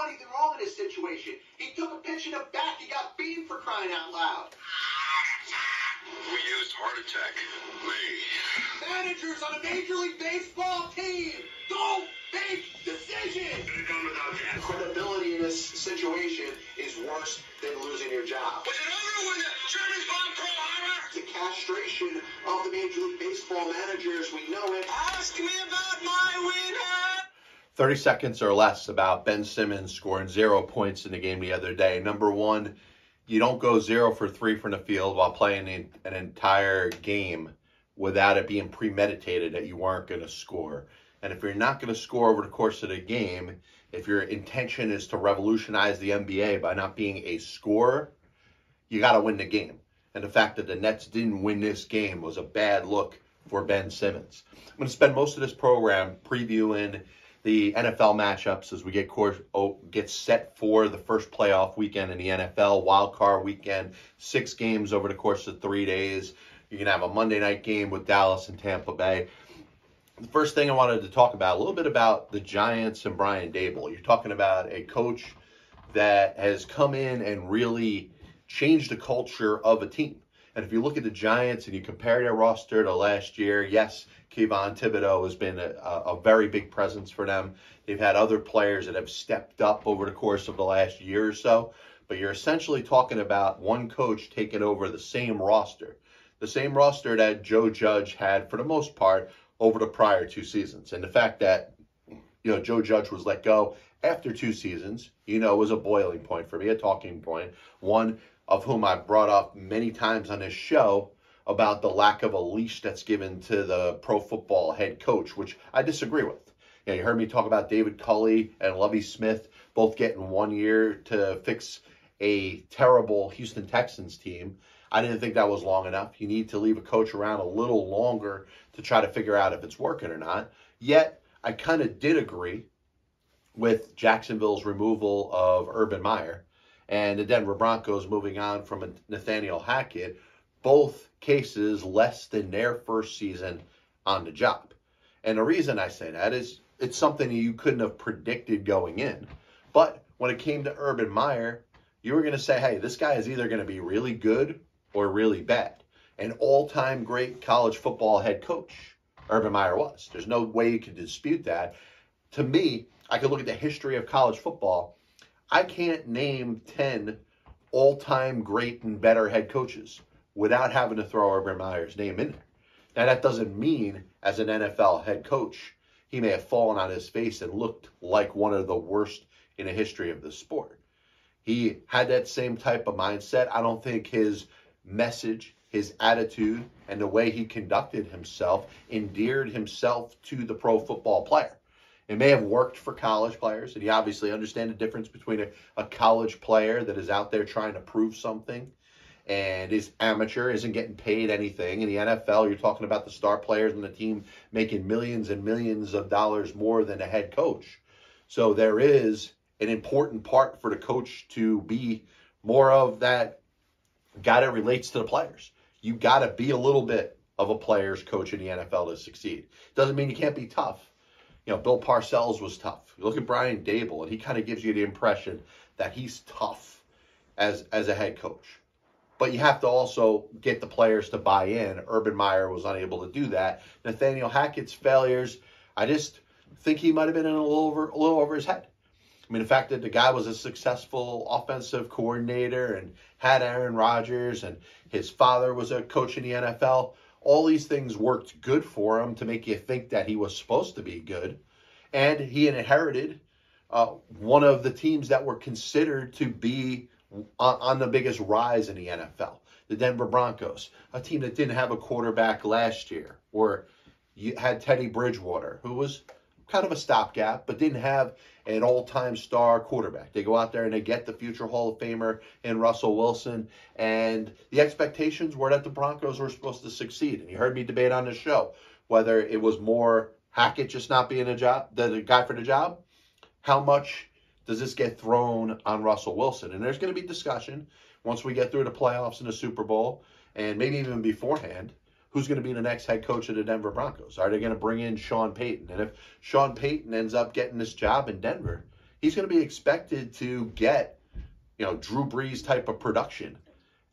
anything wrong in this situation. He took a pitch in the back. He got beaten for crying out loud. We used heart attack. Managers on a Major League Baseball team don't make decisions. Credibility in this situation is worse than losing your job. Was it over when the Germans bombed Pearl Harbor? The castration of the Major League Baseball managers, we know it. Ask me about my winner. 30 seconds or less about Ben Simmons scoring 0 points in the game the other day. Number one, you don't go 0 for 3 from the field while playing an entire game without it being premeditated that you weren't going to score. And if you're not going to score over the course of the game, if your intention is to revolutionize the NBA by not being a scorer, you got to win the game. And the fact that the Nets didn't win this game was a bad look for Ben Simmons. I'm going to spend most of this program previewing the NFL matchups as we get set for the first playoff weekend in the NFL, wild card weekend, 6 games over the course of 3 days. You're going to have a Monday night game with Dallas and Tampa Bay. The first thing I wanted to talk about, a little bit about the Giants and Brian Daboll. You're talking about a coach that has come in and really changed the culture of a team. And if you look at the Giants and you compare their roster to last year, yes, Kayvon Thibodeau has been a very big presence for them. They've had other players that have stepped up over the course of the last year or so. But you're essentially talking about one coach taking over the same roster that Joe Judge had for the most part over the prior 2 seasons. And the fact that, Joe Judge was let go after 2 seasons, was a boiling point for me, a talking point. One of whom I've brought up many times on this show about the lack of a leash that's given to the pro football head coach, which I disagree with. You heard me talk about David Culley and Lovie Smith both getting 1 year to fix a terrible Houston Texans team. I didn't think that was long enough. You need to leave a coach around a little longer to try to figure out if it's working or not. Yet, I kind of did agree with Jacksonville's removal of Urban Meyer and the Denver Broncos moving on from Nathaniel Hackett, both cases less than their first season on the job. And the reason I say that is it's something that you couldn't have predicted going in. But when it came to Urban Meyer, you were going to say, hey, this guy is either going to be really good or really bad. An all-time great college football head coach, Urban Meyer was. There's no way you can dispute that. To me, I could look at the history of college football. I can't name 10 all-time great and better head coaches without having to throw Urban Meyer's name in there. Now, that doesn't mean as an NFL head coach, he may have fallen on his face and looked like one of the worst in the history of the sport. He had that same type of mindset. I don't think his message, his attitude, and the way he conducted himself endeared himself to the pro football player. It may have worked for college players, and you obviously understand the difference between a college player that is out there trying to prove something and is amateur, isn't getting paid anything. In the NFL, you're talking about the star players on the team making millions and millions of dollars more than a head coach. So there is an important part for the coach to be more of that guy that relates to the players. You got to be a little bit of a player's coach in the NFL to succeed. Doesn't mean you can't be tough. Bill Parcells was tough. You look at Brian Daboll, and he kind of gives you the impression that he's tough as a head coach. But you have to also get the players to buy in. Urban Meyer was unable to do that. Nathaniel Hackett's failures, I just think he might have been in a little over his head. I mean, the fact that the guy was a successful offensive coordinator and had Aaron Rodgers and his father was a coach in the NFL, all these things worked good for him to make you think that he was supposed to be good. And he inherited one of the teams that were considered to be on the biggest rise in the NFL, the Denver Broncos, a team that didn't have a quarterback last year, or you had Teddy Bridgewater, who was kind of a stopgap, but didn't have an all-time star quarterback. They go out there and they get the future Hall of Famer in Russell Wilson, and the expectations were that the Broncos were supposed to succeed. And you heard me debate on the show whether it was more Hackett just not being the guy for the job. How much does this get thrown on Russell Wilson? And there's going to be discussion once we get through the playoffs and the Super Bowl, and maybe even beforehand, who's going to be the next head coach of the Denver Broncos? Are they going to bring in Sean Payton? And if Sean Payton ends up getting this job in Denver, he's going to be expected to get, Drew Brees type of production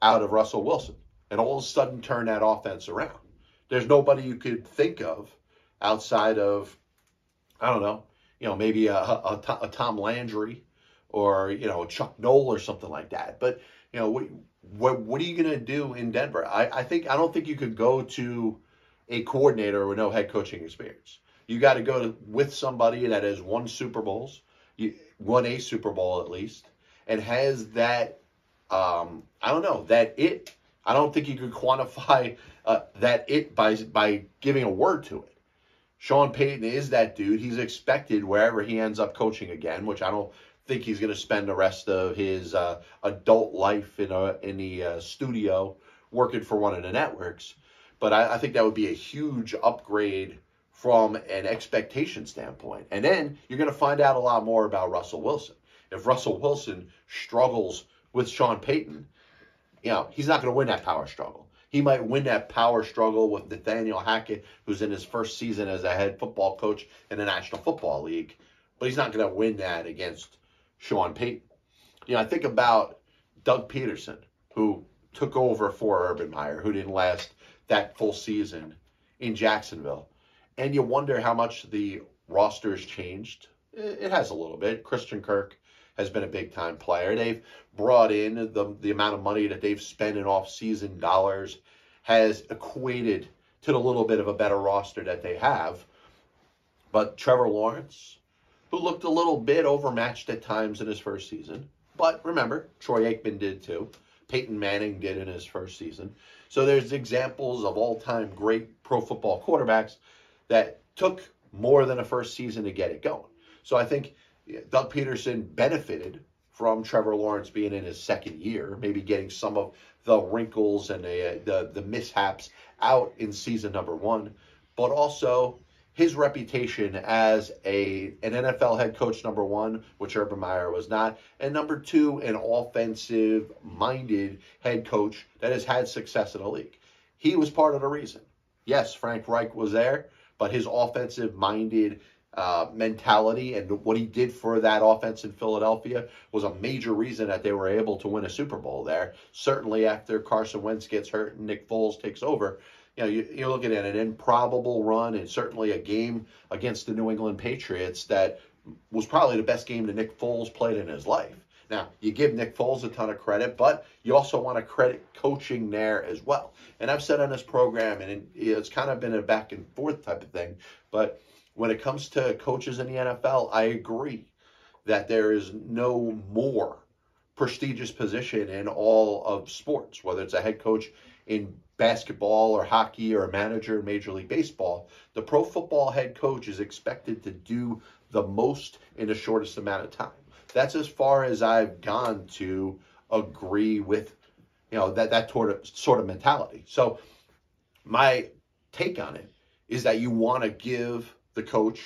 out of Russell Wilson and all of a sudden turn that offense around. There's nobody you could think of outside of, I don't know, maybe a Tom Landry or, a Chuck Noll or something like that. But, what are you going to do in Denver? I don't think you could go to a coordinator with no head coaching experience. You got to go with somebody that has won Super Bowls, won a Super Bowl at least, and has that, that it. I don't think you could quantify that it by giving a word to it. Sean Payton is that dude. He's expected wherever he ends up coaching again, which I don't think he's going to spend the rest of his adult life in the studio working for one of the networks. But I think that would be a huge upgrade from an expectation standpoint. And then you're going to find out a lot more about Russell Wilson. If Russell Wilson struggles with Sean Payton, he's not going to win that power struggle. He might win that power struggle with Nathaniel Hackett, who's in his first season as a head football coach in the National Football League, but he's not going to win that against Sean Payton. I think about Doug Pederson, who took over for Urban Meyer, who didn't last that full season in Jacksonville. And you wonder how much the roster's changed. It has a little bit. Christian Kirk has been a big-time player. They've brought in the amount of money that they've spent in off-season dollars has equated to the little bit of a better roster that they have. But Trevor Lawrence, who looked a little bit overmatched at times in his first season. But remember, Troy Aikman did too. Peyton Manning did in his first season. So there's examples of all-time great pro football quarterbacks that took more than a first season to get it going. So I think Doug Pederson benefited from Trevor Lawrence being in his second year, maybe getting some of the wrinkles and the mishaps out in season number one, but also his reputation as an NFL head coach, number one, which Urban Meyer was not, and number two, an offensive-minded head coach that has had success in the league. He was part of the reason. Yes, Frank Reich was there, but his offensive-minded mentality and what he did for that offense in Philadelphia was a major reason that they were able to win a Super Bowl there. Certainly after Carson Wentz gets hurt and Nick Foles takes over, you're looking at an improbable run and certainly a game against the New England Patriots that was probably the best game that Nick Foles played in his life. Now, you give Nick Foles a ton of credit, but you also want to credit coaching there as well. And I've said on this program, and it's kind of been a back and forth type of thing, but when it comes to coaches in the NFL, I agree that there is no more prestigious position in all of sports, whether it's a head coach in basketball or hockey or a manager in Major League Baseball. The pro football head coach is expected to do the most in the shortest amount of time. That's as far as I've gone to agree with, that sort of mentality. So my take on it is that you want to give the coach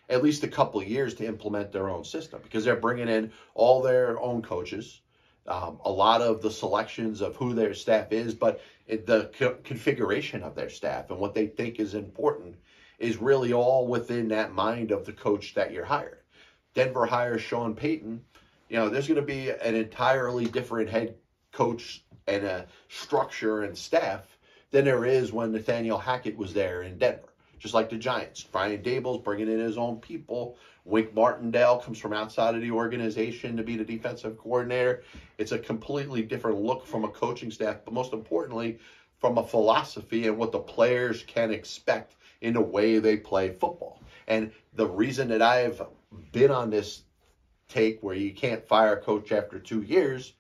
at least a couple of years to implement their own system because they're bringing in all their own coaches, a lot of the selections of who their staff is, but the configuration of their staff and what they think is important is really all within that mind of the coach that you're hired. Denver hires Sean Payton, there's going to be an entirely different head coach and a structure and staff than there is when Nathaniel Hackett was there in Denver. Just like the Giants. Brian Daboll's bringing in his own people. Wink Martindale comes from outside of the organization to be the defensive coordinator. It's a completely different look from a coaching staff, but most importantly, from a philosophy and what the players can expect in the way they play football. And the reason that I've been on this take where you can't fire a coach after 2 years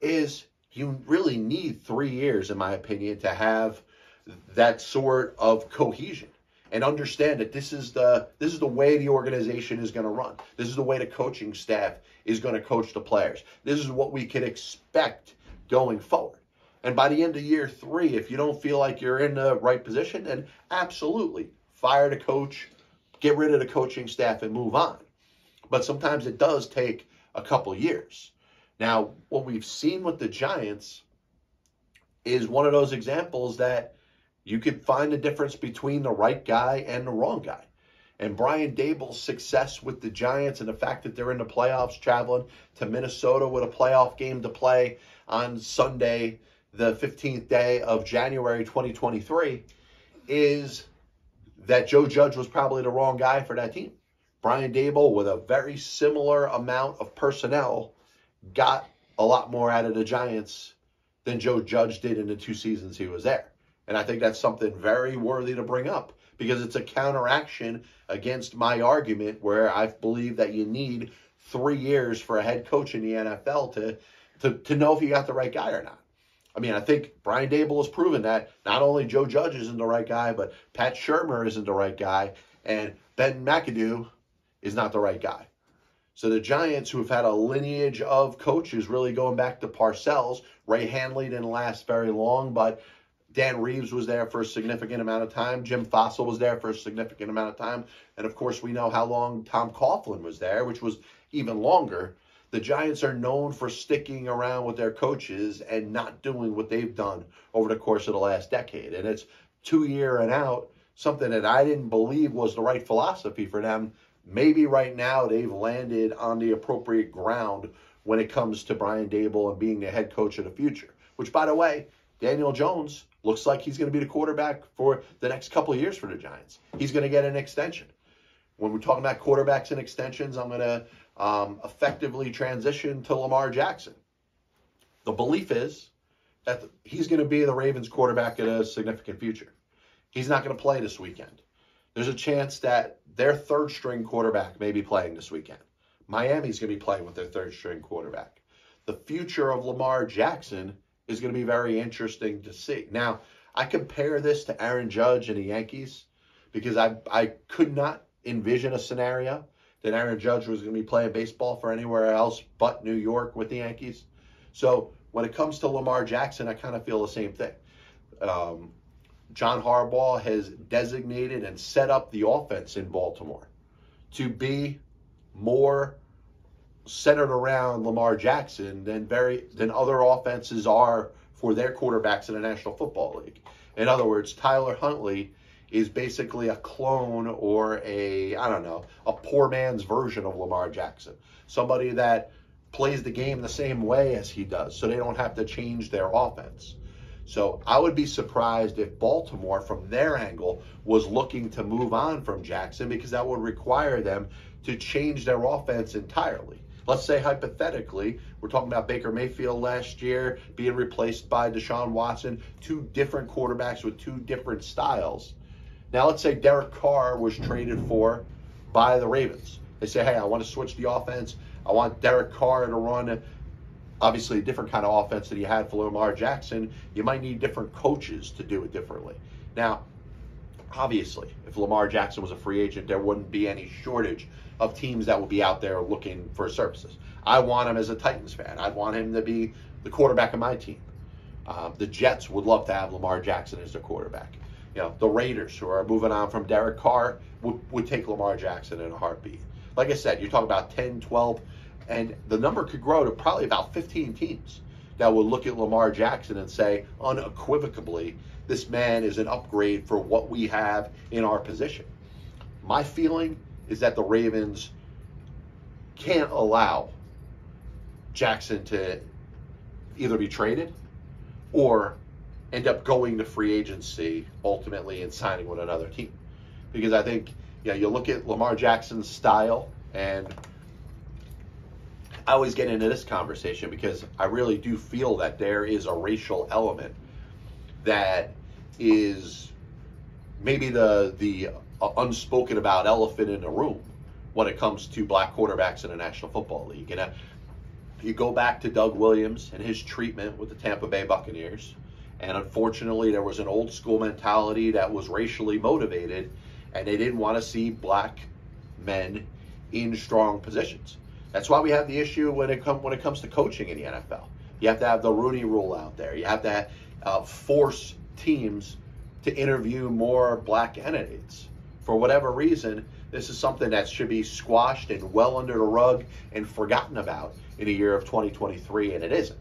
is you really need 3 years, in my opinion, to have that sort of cohesion. And understand that this is the way the organization is going to run. This is the way the coaching staff is going to coach the players. This is what we can expect going forward. And by the end of year 3, if you don't feel like you're in the right position, then absolutely fire the coach, get rid of the coaching staff, and move on. But sometimes it does take a couple years. Now, what we've seen with the Giants is one of those examples that you could find the difference between the right guy and the wrong guy. And Brian Daboll's success with the Giants and the fact that they're in the playoffs, traveling to Minnesota with a playoff game to play on Sunday, the 15th day of January 2023, is that Joe Judge was probably the wrong guy for that team. Brian Daboll, with a very similar amount of personnel, got a lot more out of the Giants than Joe Judge did in the 2 seasons he was there. And I think that's something very worthy to bring up, because it's a counteraction against my argument where I believe that you need 3 years for a head coach in the NFL to know if you got the right guy or not. I mean, I think Brian Daboll has proven that not only Joe Judge isn't the right guy, but Pat Shurmur isn't the right guy, and Ben McAdoo is not the right guy. So the Giants, who have had a lineage of coaches really going back to Parcells, Ray Handley didn't last very long, but Dan Reeves was there for a significant amount of time. Jim Fossil was there for a significant amount of time. And, of course, we know how long Tom Coughlin was there, which was even longer. The Giants are known for sticking around with their coaches and not doing what they've done over the course of the last decade. And it's 2 year and out, something that I didn't believe was the right philosophy for them. Maybe right now they've landed on the appropriate ground when it comes to Brian Daboll and being the head coach of the future, which, by the way, Daniel Jones looks like he's going to be the quarterback for the next couple of years for the Giants. He's going to get an extension. When we're talking about quarterbacks and extensions, I'm going to effectively transition to Lamar Jackson. The belief is that he's going to be the Ravens quarterback in a significant future. He's not going to play this weekend. There's a chance that their third-string quarterback may be playing this weekend. Miami's going to be playing with their third-string quarterback. The future of Lamar Jackson is going to be very interesting to see. Now, I compare this to Aaron Judge and the Yankees because I could not envision a scenario that Aaron Judge was going to be playing baseball for anywhere else but New York with the Yankees. So when it comes to Lamar Jackson, I kind of feel the same thing. John Harbaugh has designated and set up the offense in Baltimore to be more centered around Lamar Jackson than other offenses are for their quarterbacks in the National Football League. In other words, Tyler Huntley is basically a clone or a poor man's version of Lamar Jackson. Somebody that plays the game the same way as he does, so they don't have to change their offense. So I would be surprised if Baltimore, from their angle, was looking to move on from Jackson, because that would require them to change their offense entirely. Let's say, hypothetically, we're talking about Baker Mayfield last year being replaced by Deshaun Watson, 2 different quarterbacks with 2 different styles. Now, let's say Derek Carr was traded for by the Ravens. They say, hey, I want to switch the offense. I want Derek Carr to run, obviously, a different kind of offense that he had for Lamar Jackson. You might need different coaches to do it differently. Now, obviously, if Lamar Jackson was a free agent, there wouldn't be any shortage of teams that would be out there looking for services. I want him as a Titans fan. I'd want him to be the quarterback of my team. The Jets would love to have Lamar Jackson as their quarterback. You know, the Raiders, who are moving on from Derek Carr, would take Lamar Jackson in a heartbeat. Like I said, you're talking about 10, 12, and the number could grow to probably about 15 teams that would look at Lamar Jackson and say, unequivocally, this man is an upgrade for what we have in our position. My feeling is that the Ravens can't allow Jackson to either be traded or end up going to free agency ultimately and signing with another team. Because I think, you look at Lamar Jackson's style, and I always get into this conversation because I really do feel that there is a racial element that is maybe the unspoken about elephant in the room when it comes to black quarterbacks in the National Football League. And you go back to Doug Williams and his treatment with the Tampa Bay Buccaneers, and unfortunately there was an old school mentality that was racially motivated, and they didn't want to see black men in strong positions. That's why we have the issue when it comes to coaching in the NFL. You have to have the Rooney Rule out there. You have to force teams to interview more black candidates. For whatever reason, this is something that should be squashed and well under the rug and forgotten about in the year of 2023, and it isn't.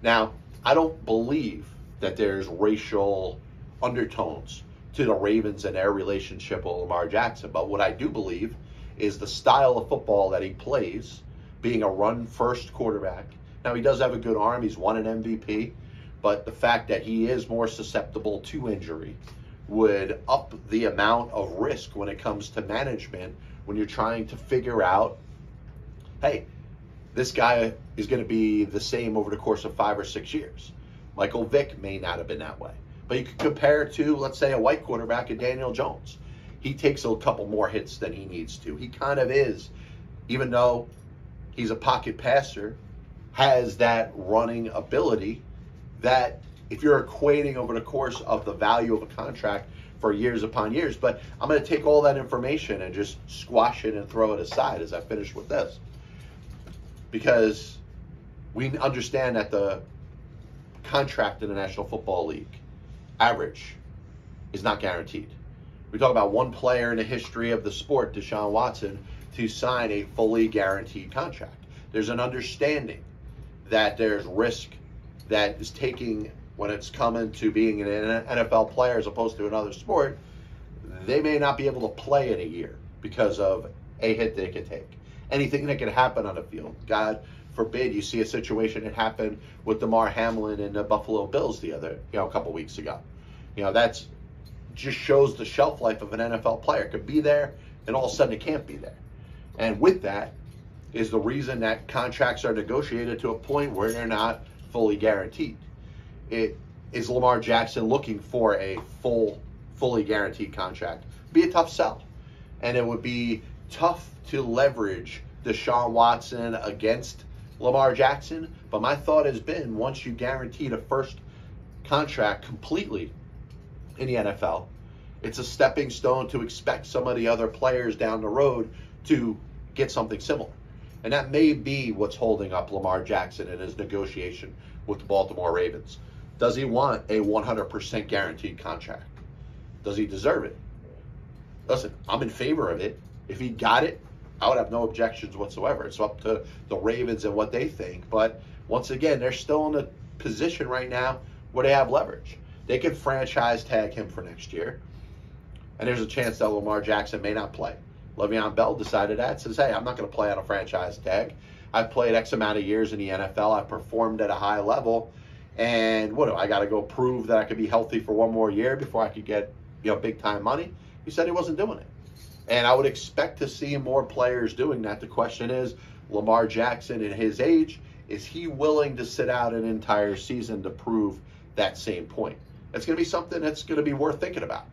Now, I don't believe that there's racial undertones to the Ravens and their relationship with Lamar Jackson. But what I do believe is the style of football that he plays, being a run-first quarterback. Now, he does have a good arm. He's won an MVP. But the fact that he is more susceptible to injury would up the amount of risk when it comes to management when you're trying to figure out, hey, this guy is going to be the same over the course of 5 or 6 years. Michael Vick may not have been that way. But you could compare to, let's say, a white quarterback and Daniel Jones. He takes a couple more hits than he needs to. He kind of is, even though he's a pocket passer, has that running ability that if you're equating over the course of the value of a contract for years upon years. But I'm going to take all that information and just squash it and throw it aside as I finish with this. Because we understand that the contract in the National Football League average is not guaranteed. We talk about one player in the history of the sport, Deshaun Watson, to sign a fully guaranteed contract. There's an understanding that there's risk that is taking when it's coming to being an NFL player as opposed to another sport. They may not be able to play in a year because of a hit they could take. Anything that can happen on the field. God forbid you see a situation that happened with DeMar Hamlin and the Buffalo Bills a couple weeks ago. That's just shows the shelf life of an NFL player. It could be there, and all of a sudden it can't be there. And with that is the reason that contracts are negotiated to a point where they're not fully guaranteed. Is Lamar Jackson looking for a fully guaranteed contract? It'd be a tough sell. And it would be tough to leverage Deshaun Watson against Lamar Jackson. But my thought has been, once you guaranteed a first contract completely in the NFL, it's a stepping stone to expect some of the other players down the road to get something similar. And that may be what's holding up Lamar Jackson in his negotiation with the Baltimore Ravens. Does he want a 100% guaranteed contract? Does he deserve it? Listen, I'm in favor of it. If he got it, I would have no objections whatsoever. It's up to the Ravens and what they think. But once again, they're still in a position right now where they have leverage. They could franchise tag him for next year. And there's a chance that Lamar Jackson may not play. Le'Veon Bell decided that. Says, hey, I'm not going to play on a franchise tag. I've played X amount of years in the NFL. I've performed at a high level. And what do I got to go prove that I could be healthy for one more year before I could get big time money? He said he wasn't doing it. And I would expect to see more players doing that. The question is, Lamar Jackson at his age, is he willing to sit out an entire season to prove that same point? It's going to be something that's going to be worth thinking about.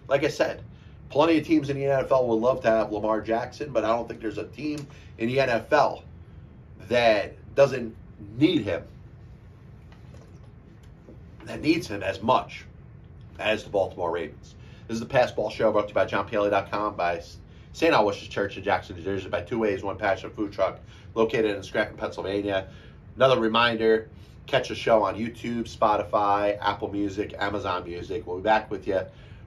Like I said, plenty of teams in the NFL would love to have Lamar Jackson, but I don't think there's a team in the NFL that doesn't need him, that needs him as much as the Baltimore Ravens. This is the Pass Ball Show, brought to you by JohnPielli.com, by St. Aloysius Church in Jackson, New Jersey, by Two Ways, One Passion Food Truck, located in Scranton, Pennsylvania. Another reminder, catch the show on YouTube, Spotify, Apple Music, Amazon Music. We'll be back with you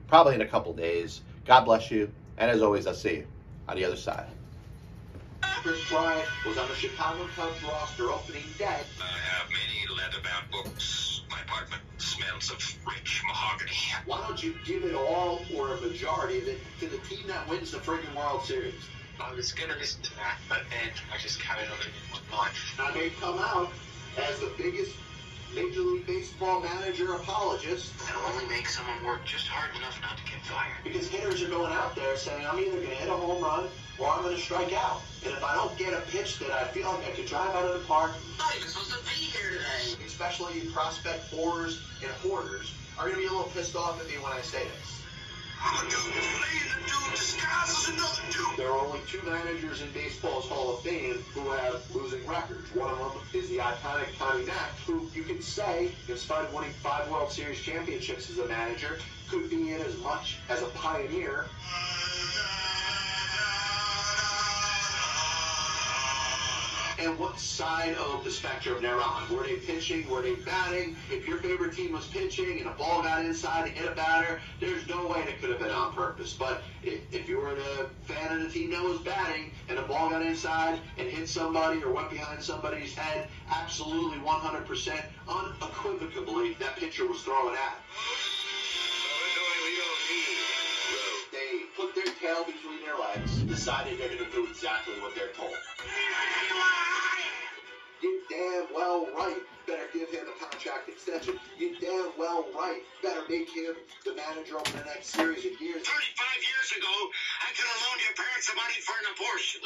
probably in a couple days. God bless you, and as always, I'll see you on the other side. Chris Bryant was on the Chicago Cubs roster opening day. I have many leather-bound books. My apartment smells of rich mahogany. Why don't you give it all or a majority of it to the team that wins the friggin' World Series? I was going to listen to that, but then I just carried on in my mind. Now they come out as the biggest Major League Baseball manager apologist. That'll only make someone work just hard enough not to get fired. Because hitters are going out there saying, I'm either going to hit a home run or I'm going to strike out. And if I don't get a pitch that I feel like I could drive out of the park, I'm not even supposed to be here today. especially prospect fours and hoarders, are going to be a little pissed off at me when I say this. I'm a dude that's playing the dude disguised as another dude. There are only two managers in baseball's Hall of Fame who have losing records. One of them is the iconic Tommy Mack, who you could say, in spite of winning 5 World Series championships as a manager, could be in as much as a pioneer. And what side of the spectrum they're on? Were they pitching? Were they batting? If your favorite team was pitching and a ball got inside and hit a batter, there's no way it could have been on purpose. But if you were the fan of the team that was batting and the ball got inside and hit somebody or went behind somebody's head, absolutely 100% unequivocally that pitcher was throwing at. What we're doing, we don't They put their tail between their legs, decided they're going to do exactly what they're told. You damn well right better give him a contract extension. You damn well right better make him the manager over the next series of years. 35 years ago, I could have loaned your parents some money for an abortion.